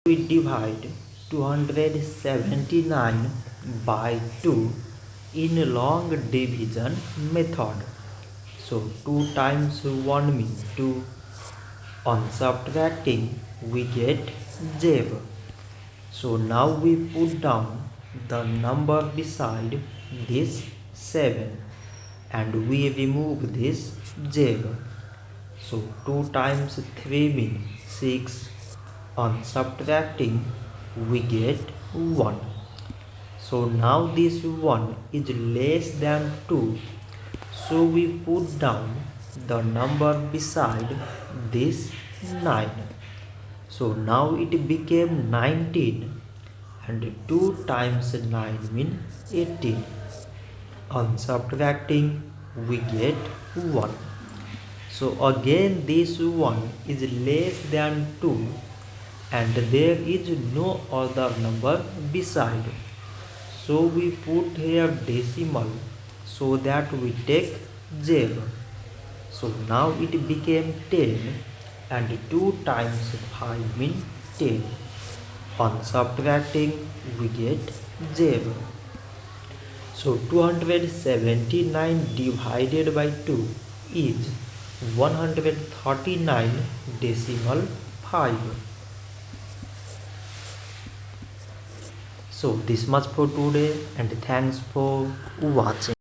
we divide 279 by 2 in long division method. So 2 times 1 means 2. On subtracting we get 0. So now we put down the number beside this 7 and we remove this 0. So 2 times 3 means 6. On subtracting we get 1. So now this 1 is less than 2. So we put down the number beside this 9. So now it became 19 and 2 times 9 means 18. On subtracting we get 1. So again this 1 is less than 2 and there is no other number beside. So we put here decimal so that we take 0. So now it became 10 and 2 times 5 means 10. On subtracting we get 0. So 279 divided by 2 is 139 decimal 5. So this much for today and thanks for watching.